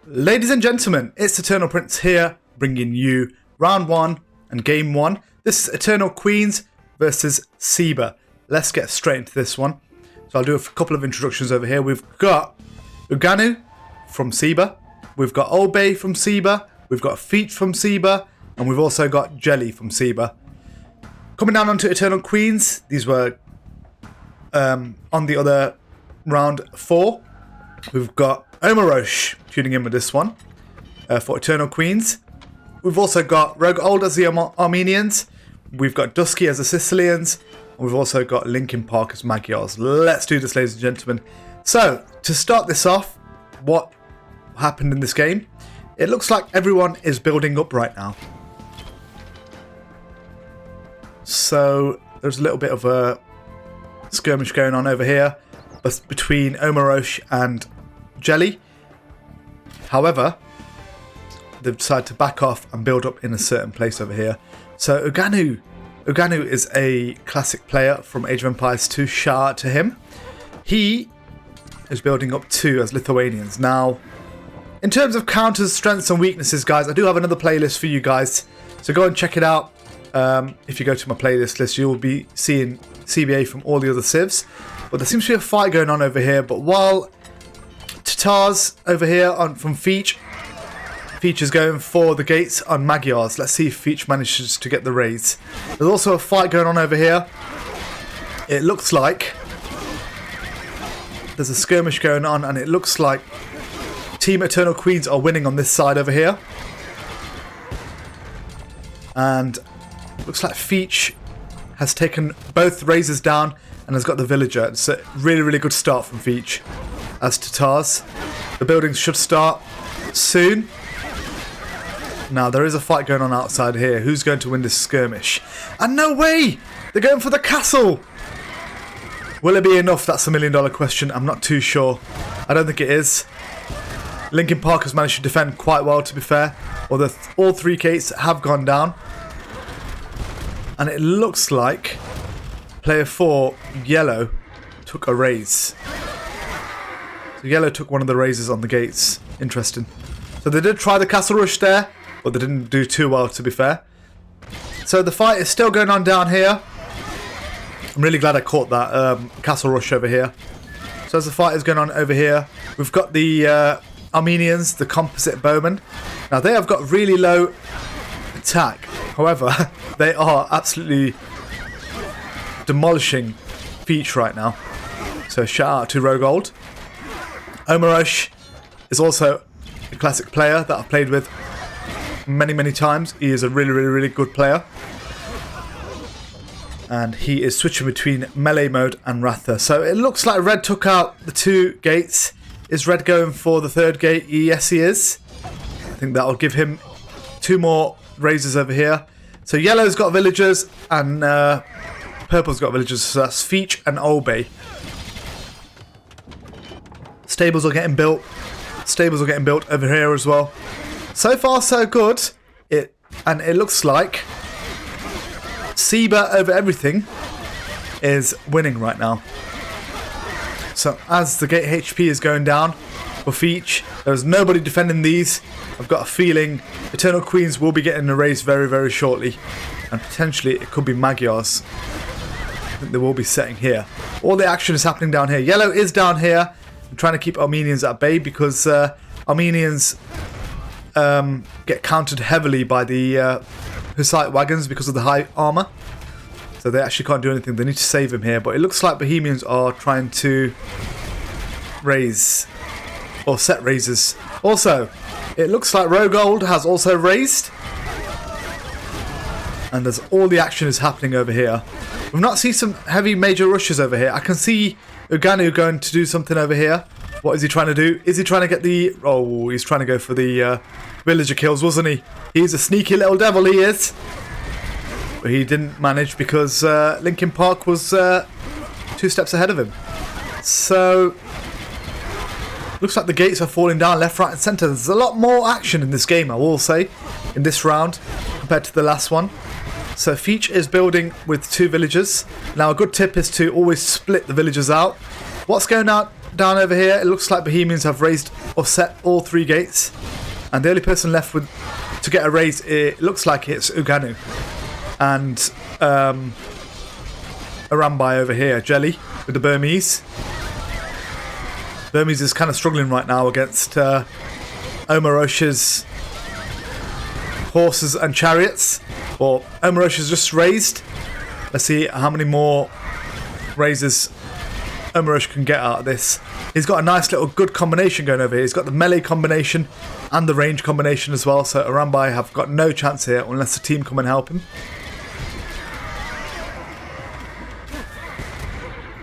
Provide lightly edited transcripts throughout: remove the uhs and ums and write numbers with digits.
Ladies and gentlemen, it's Eternal Prince here, bringing you round 1 and game 1. This is EternalQueens versus SIBA. Let's get straight into this one. So I'll do a couple of introductions over here. We've got Uganu from SIBA, we've got OldBae from SIBA, we've got Feach from SIBA, and we've also got Jeillie from SIBA. Coming down onto EternalQueens, these were on the other round 4. We've got Omarosh tuning in with this one for EternalQueens. We've also got Rogue Old as the Armenians. We've got Dusky as the Sicilians. And we've also got Linkin as Magyars. Let's do this, ladies and gentlemen. So, to start this off, what happened in this game? It looks like everyone is building up right now. So, there's a little bit of a skirmish going on over here between Omarosh and Jeillie. However, they've decided to back off and build up in a certain place over here. So Uganu is a classic player from Age of Empires 2. Shout out to him. He is building up 2 as Lithuanians. Now, in terms of counters, strengths and weaknesses, guys, I do have another playlist for you guys. So go and check it out. If you go to my playlist list, you'll be seeing CBA from all the other civs. But there seems to be a fight going on over here. But while Tatar's over here from Feach is going for the gates on Magyars. Let's see if Feach manages to get the raise. There's also a fight going on over here. It looks like there's a skirmish going on, and it looks like Team EternalQueens are winning on this side over here. And looks like Feach has taken both raises down and has got the villager. It's a really, really good start from Feach. As Tatar's, the buildings should start soon. Now, there is a fight going on outside here. Who's going to win this skirmish? And no way! They're going for the castle! Will it be enough? That's $1 million question. I'm not too sure. I don't think it is. Linkin has managed to defend quite well, to be fair. Although all 3 gates have gone down. And it looks like player 4, Yellow, took a raise. So Yellow took one of the raises on the gates. Interesting. So they did try the castle rush there, but they didn't do too well, to be fair. So the fight is still going on down here. I'm really glad I caught that castle rush over here. So as the fight is going on over here, we've got the Armenians, the composite bowmen. Now they have got really low attack. However, they are absolutely demolishing Feach right now. So shout out to Rogue Old. Omarosh is also a classic player that I've played with many times. He is a really good player. And he is switching between melee mode and Ratha. So it looks like Red took out the 2 gates. Is Red going for the 3rd gate? Yes, he is. I think that will give him 2 more raises over here. So Yellow's got villagers and Purple's got villagers. So that's Feach and OldBae. Stables are getting built. Stables are getting built over here as well. So far, so good. It looks like SIBA over everything is winning right now. So as the gate HP is going down for Feach, there's nobody defending these. I've got a feeling EternalQueens will be getting a raise very shortly, and potentially it could be Magyars. I think they will be setting here. All the action is happening down here. Yellow is down here. I'm trying to keep Armenians at bay because Armenians get countered heavily by the Hussite wagons because of the high armor. So they actually can't do anything. They need to save him here. But it looks like Bohemians are trying to raise or set raises. Also, it looks like Rogue Old has also raised. And there's all the action is happening over here. We've not seen some heavy major rushes over here. I can see Uganu going to do something over here. What is he trying to do? Is he trying to get the... Oh, he's trying to go for the villager kills, wasn't he? He's a sneaky little devil, he is. But he didn't manage because Linkin was 2 steps ahead of him. So... looks like the gates are falling down left, right and centre. There's a lot more action in this game, I will say, in this round compared to the last one. So Feach is building with 2 villagers. Now a good tip is to always split the villagers out. What's going on down over here. It looks like Bohemians have raised or set all 3 gates. And the only person left with to get a raise, it looks like it's Uganu. And Orambai over here, Jeillie with the Burmese. Burmese is kind of struggling right now against Omarosh's horses and chariots. Well, Omarosh has just raised. Let's see how many more raises Omarosh can get out of this. He's got a nice little good combination going over here. He's got the melee combination and the range combination as well. So Orambai have got no chance here unless the team come and help him.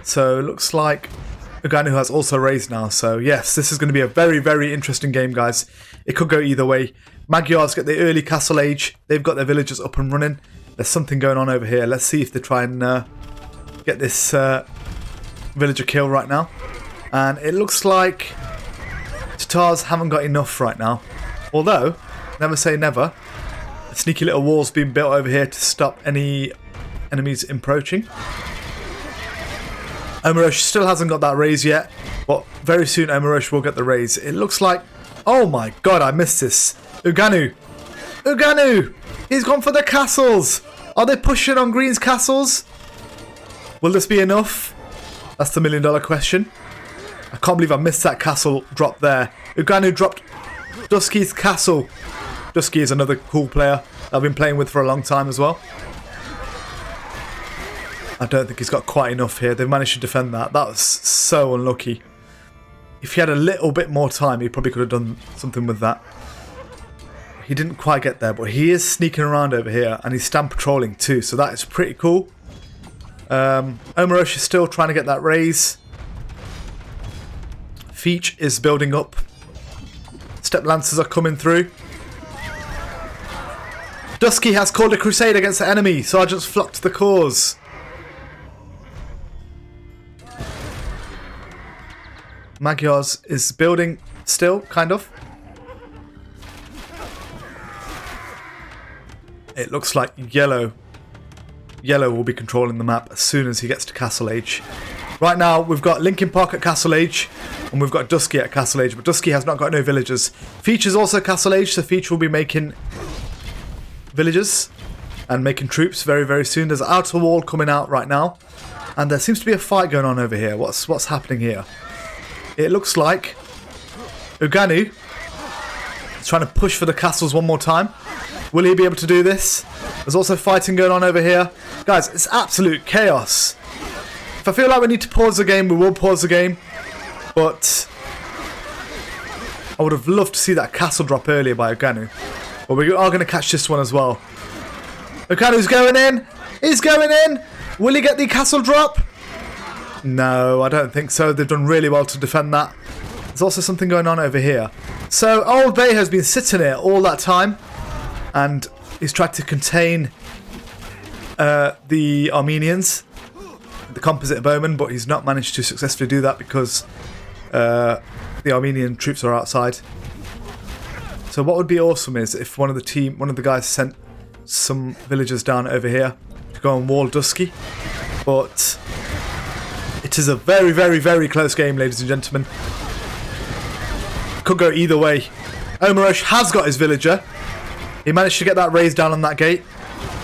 So it looks like Uganu has also raised now. So yes, this is going to be a very, very interesting game, guys. It could go either way. Magyars get the early castle age. They've got their villagers up and running. There's something going on over here. Let's see if they try and get this villager kill right now. And it looks like Tatars haven't got enough right now. Although, never say never. A sneaky little wall's been built over here to stop any enemies approaching. Omarosh still hasn't got that raise yet, but very soon Omarosh will get the raise. It looks like... Oh my god, I missed this. Uganu! Uganu! He's gone for the castles! Are they pushing on Green's castles? Will this be enough? That's the $1 million question. I can't believe I missed that castle drop there. Uganu dropped Dusky's castle. Dusky is another cool player I've been playing with for a long time as well. I don't think he's got quite enough here. They've managed to defend that. That was so unlucky. If he had a little bit more time, he probably could have done something with that. He didn't quite get there, but he is sneaking around over here, and he's stand patrolling too, so that is pretty cool. Omarosh is still trying to get that raise. Feach is building up. Step Lancers are coming through. Dusky has called a crusade against the enemy. Sergeants flock to the cause. Magyars is building still, kind of. It looks like Yellow will be controlling the map as soon as he gets to Castle Age. Right now, we've got Linkin Park at Castle Age, and we've got Dusky at Castle Age, but Dusky has not got no villagers. Feach is also Castle Age, so Feach will be making villagers and making troops very, very soon. There's an outer wall coming out right now, and there seems to be a fight going on over here. What's happening here? It looks like Uganu is trying to push for the castles one more time. Will he be able to do this? There's also fighting going on over here. Guys, it's absolute chaos. If I feel like we need to pause the game, we will pause the game. But I would have loved to see that castle drop earlier by Uganu. But we are going to catch this one as well. Uganu's going in. He's going in. Will he get the castle drop? No, I don't think so. They've done really well to defend that. There's also something going on over here. So OldBae has been sitting here all that time, and he's tried to contain the Armenians, the composite bowmen, but he's not managed to successfully do that because the Armenian troops are outside. So what would be awesome is if one of the guys sent some villagers down over here to go and wall Dusky, but it is a very, very, very close game, ladies and gentlemen. Could go either way. Omarosh has got his villager. He managed to get that raise down on that gate.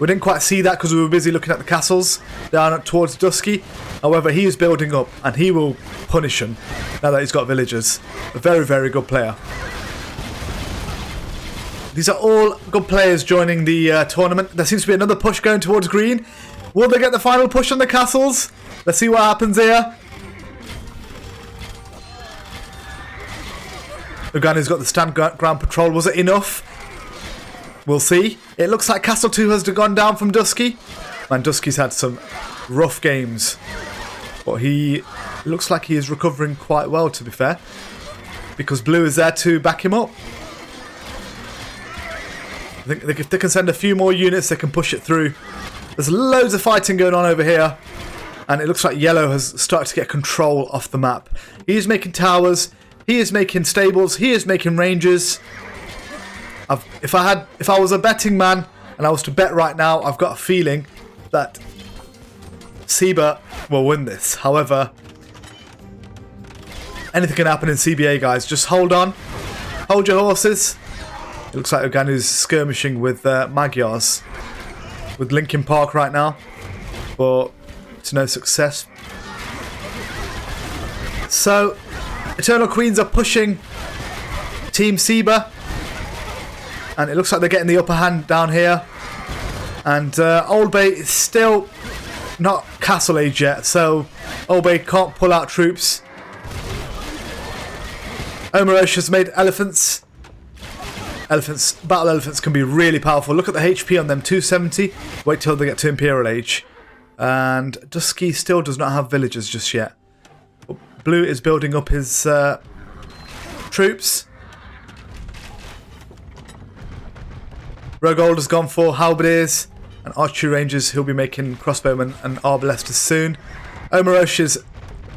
We didn't quite see that because we were busy looking at the castles down towards Dusky. However, he is building up and he will punish him now that he's got villagers. A very, very good player. These are all good players joining the tournament. There seems to be another push going towards green. Will they get the final push on the castles? Let's see what happens here. Uganu's got the stand ground patrol. Was it enough? We'll see. It looks like Castle 2 has gone down from Dusky. Man, Dusky's had some rough games. But he looks like he is recovering quite well, to be fair. Because Blue is there to back him up. I think if they can send a few more units, they can push it through. There's loads of fighting going on over here. And it looks like Yellow has started to get control off the map. He is making towers. He is making stables. He is making ranges. If I was a betting man and I was to bet right now, I've got a feeling that SIBA will win this. However, anything can happen in CBA, guys. Just hold on. Hold your horses. It looks like Oganu's skirmishing with Magyars. With Linkin Park right now. But to no success. So, EternalQueens are pushing Team SIBA. And it looks like they're getting the upper hand down here. And OldBae is still not castle age yet. So, OldBae can't pull out troops. Omarosh has made elephants. Battle elephants can be really powerful. Look at the HP on them, 270. Wait till they get to Imperial Age. And Dusky still does not have villagers just yet. Blue is building up his troops. Rogold has gone for halberdiers and archery rangers. He'll be making crossbowmen and arbalesters soon. Omarosh is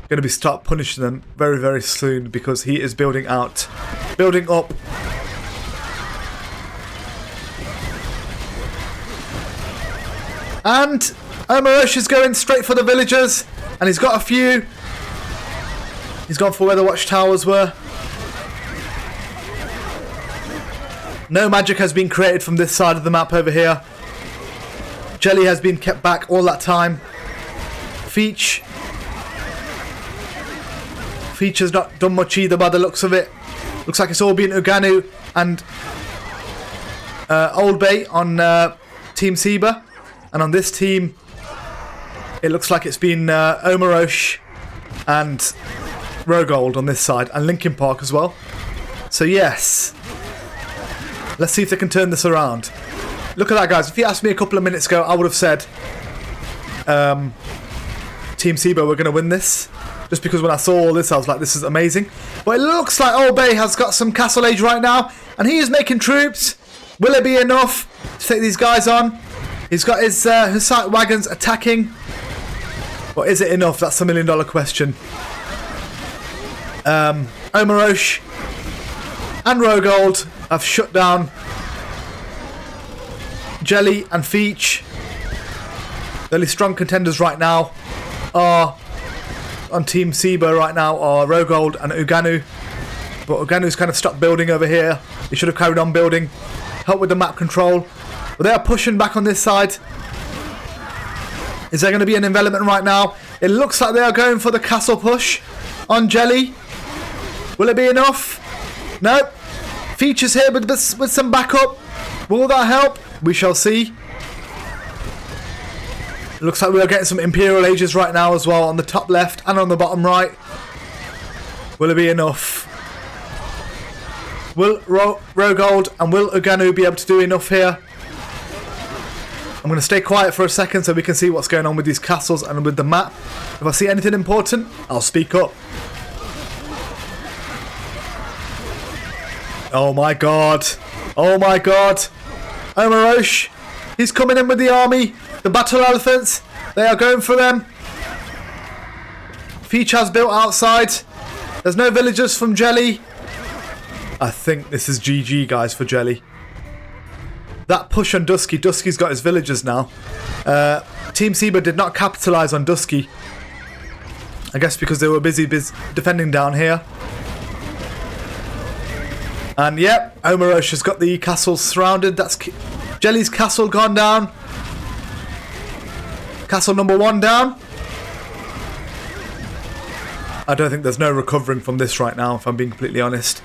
going to start punishing them very, very soon because he is building up. And Omarosh is going straight for the villagers, and he's got a few. He's gone for where the watchtowers were. No magic has been created from this side of the map over here. Jeillie has been kept back all that time. Feach has not done much either by the looks of it. Looks like it's all been Oganu and OldBae on Team SIBA. And on this team, it looks like it's been Omarosh and Rogold on this side. And Linkin Park as well. So yes. Let's see if they can turn this around. Look at that, guys. If you asked me a couple of minutes ago, I would have said Team SIBA were going to win this. Just because when I saw all this, I was like, this is amazing. But it looks like OldBae has got some castle age right now. And he is making troops. Will it be enough to take these guys on? He's got his Hussite wagons attacking. But is it enough? That's the million-dollar question. Omarosh and Rogold have shut down Jeillie and Feach. The only strong contenders right now are on Team SIBA right now are Rogold and Oganu. But Oganu's kind of stopped building over here. He should have carried on building. Help with the map control. But they are pushing back on this side. Is there going to be an envelopment right now? It looks like they are going for the castle push on Jeillie. Will it be enough? No. Feach is here with some backup. Will that help? We shall see. It looks like we are getting some Imperial Ages right now as well on the top left and on the bottom right. Will it be enough? Will Rogold and will Oganu be able to do enough here? I'm going to stay quiet for a second so we can see what's going on with these castles and with the map. If I see anything important, I'll speak up. Oh my god. Oh my god. Omarosh. He's coming in with the army. The battle elephants. They are going for them. Feach has built outside. There's no villagers from Jeillie. I think this is GG, guys, for Jeillie. That push on Dusky. Dusky's got his villagers now. Team SIBA did not capitalise on Dusky. I guess because they were busy defending down here. And yep, Omarosh has got the castle surrounded. That's Jeillie's castle gone down. Castle number 1 down. I don't think there's no recovering from this right now, if I'm being completely honest.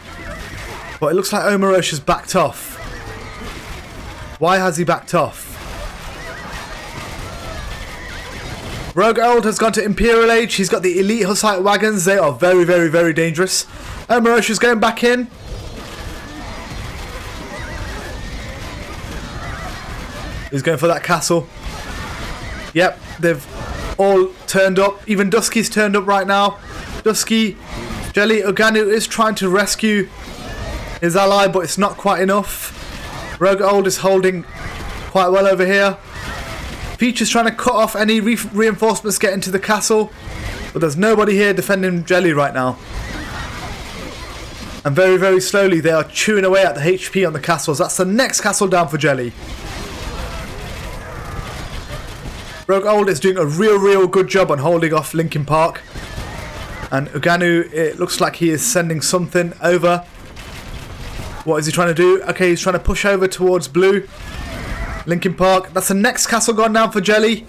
But it looks like Omarosh has backed off. Why has he backed off? Rogold has gone to Imperial Age. He's got the elite Hussite wagons. They are very, very, very dangerous. Omarosh is going back in. He's going for that castle. Yep, they've all turned up. Even Dusky's turned up right now. Dusky, Jeillie, Oganu is trying to rescue his ally, but it's not quite enough. Rogold is holding quite well over here. Feach is trying to cut off any reinforcements getting to the castle, but there's nobody here defending Jeillie right now. And very, very slowly they are chewing away at the HP on the castles. That's the next castle down for Jeillie. Rogold is doing a real good job on holding off Linkin Park. And Uganu, it looks like he is sending something over. What is he trying to do? Okay, he's trying to push over towards blue. Linkin Park. That's the next castle gone down for Jeillie.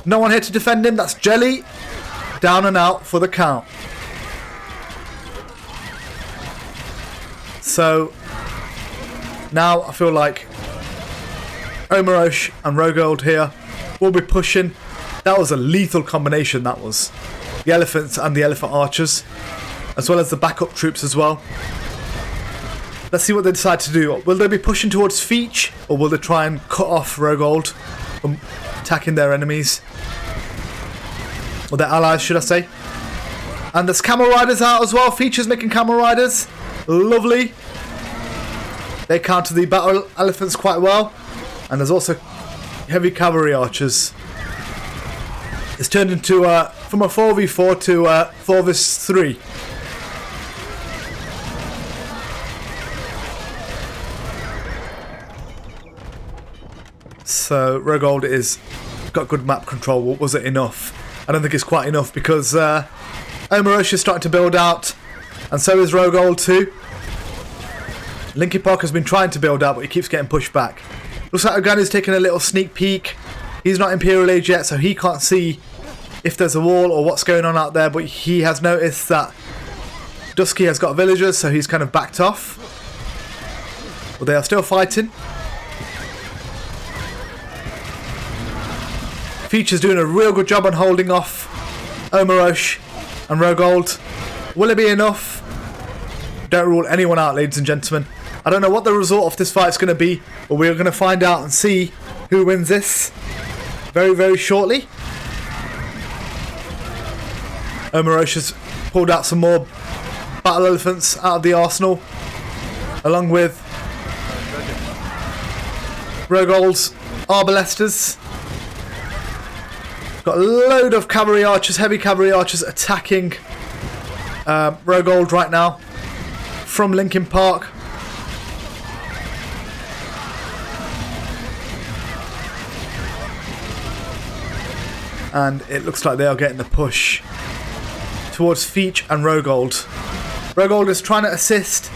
No one here to defend him. That's Jeillie. Down and out for the count. So, now I feel like Omarosh and Rogold here will be pushing. That was a lethal combination, that was. The elephants and the elephant archers, as well as the backup troops as well. Let's see what they decide to do. Will they be pushing towards Feach, or will they try and cut off Rogold from attacking their enemies? Or their allies, should I say. And there's camel riders out as well. Feach is making camel riders. Lovely. They counter the battle elephants quite well. And there's also heavy cavalry archers. It's turned into from a 4v4 to 4v3. So Rogold is got good map control. Was it enough? I don't think it's quite enough because Omarosh is starting to build out, and so is Rogold too. Linkin Park has been trying to build out, but he keeps getting pushed back. Looks like Uganu's taking a little sneak peek. He's not Imperial Age yet, so he can't see if there's a wall or what's going on out there, but he has noticed that Dusky has got villagers, so he's kind of backed off. But they are still fighting. Feach is doing a real good job on holding off Omarosh and Rogold. Will it be enough? Don't rule anyone out, ladies and gentlemen. I don't know what the result of this fight is going to be, but we're going to find out and see who wins this very, very shortly. Omarosh has pulled out some more battle elephants out of the arsenal, along with Rogold's arbalesters. Got a load of cavalry archers, heavy cavalry archers attacking Rogold right now from Linkin Park. And it looks like they are getting the push towards Feach and Rogold. Rogold is trying to assist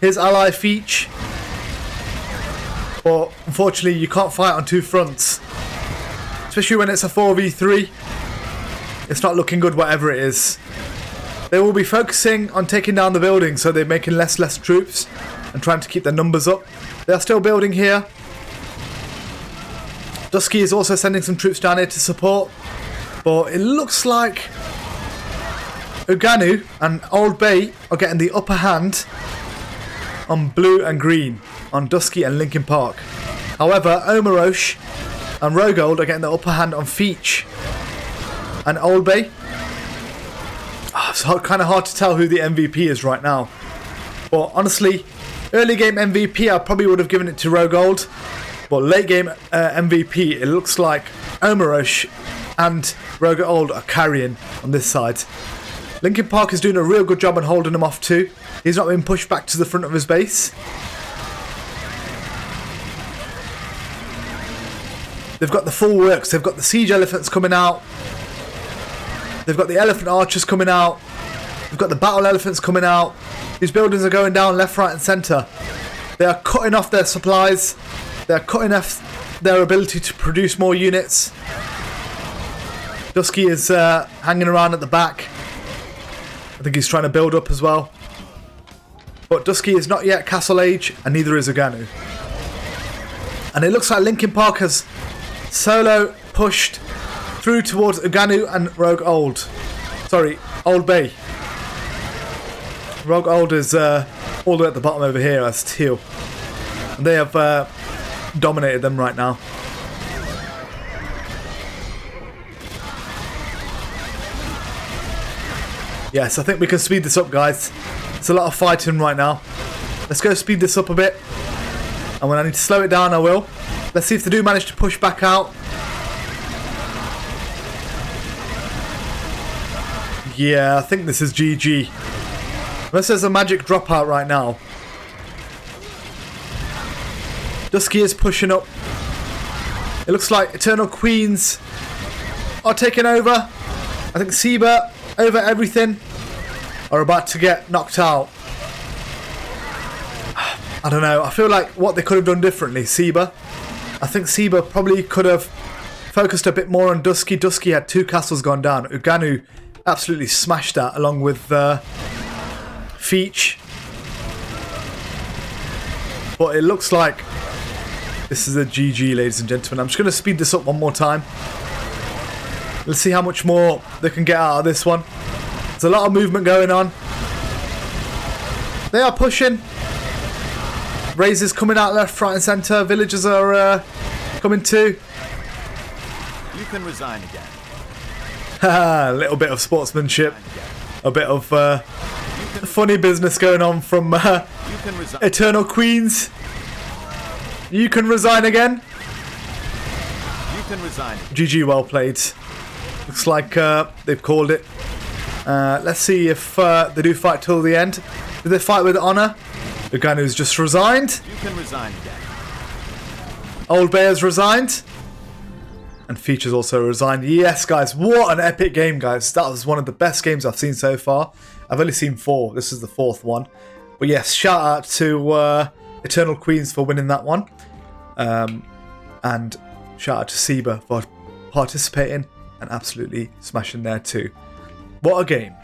his ally Feach, but unfortunately you can't fight on two fronts, especially when it's a 4v3. It's not looking good whatever it is. They will be focusing on taking down the building, so they're making less troops and trying to keep their numbers up. They are still building here. Dusky is also sending some troops down here to support, but it looks like Uganu and OldBae are getting the upper hand on blue and green, on Dusky and Linkin Park. However, Omarosh and Rogold are getting the upper hand on Feach and OldBae. It's kind of hard to tell who the MVP is right now. But honestly, early game MVP I probably would have given it to Rogold. But late game MVP, it looks like Omarosh and Rogold are carrying on this side. Linkin Park is doing a real good job on holding him off too. He's not been pushed back to the front of his base. They've got the full works. They've got the siege elephants coming out. They've got the elephant archers coming out. They've got the battle elephants coming out. These buildings are going down left, right and centre. They are cutting off their supplies. They are cutting off their ability to produce more units. Dusky is hanging around at the back. I think he's trying to build up as well. But Dusky is not yet Castle Age, and neither is Uganu. And it looks like Linkin Park has solo pushed through towards Uganu and Rogold. Sorry, OldBae. Rogold is all the way at the bottom over here as teal. And they have dominated them right now. Yes, I think we can speed this up, guys. It's a lot of fighting right now. Let's go speed this up a bit. And when I need to slow it down, I will. Let's see if they do manage to push back out. Yeah, I think this is GG. Unless there's a magic dropout right now. Dusky is pushing up. It looks like EternalQueens are taking over. I think SIBA over everything. are about to get knocked out. I don't know. I feel like what they could have done differently, SIBA. I think SIBA probably could have focused a bit more on Dusky. Dusky had 2 castles gone down. Uganu absolutely smashed that along with Feach. But it looks like this is a GG, ladies and gentlemen. I'm just going to speed this up one more time. Let's see how much more they can get out of this one. There's a lot of movement going on. They are pushing. Razors coming out left, right and centre. Villagers are coming too. You can resign again. A little bit of sportsmanship. A bit of funny business going on from EternalQueens. You can resign again. You can resign. GG, well played. Looks like they've called it. Let's see if they do fight till the end. Do they fight with honour? Uganu's just resigned. You can resign again. OldBae has resigned. And Feach has also resigned. Yes, guys. What an epic game, guys. That was one of the best games I've seen so far. I've only seen 4. This is the 4th one. But yes, shout out to EternalQueens for winning that one. And shout out to SIBA for participating and absolutely smashing there too. What a game.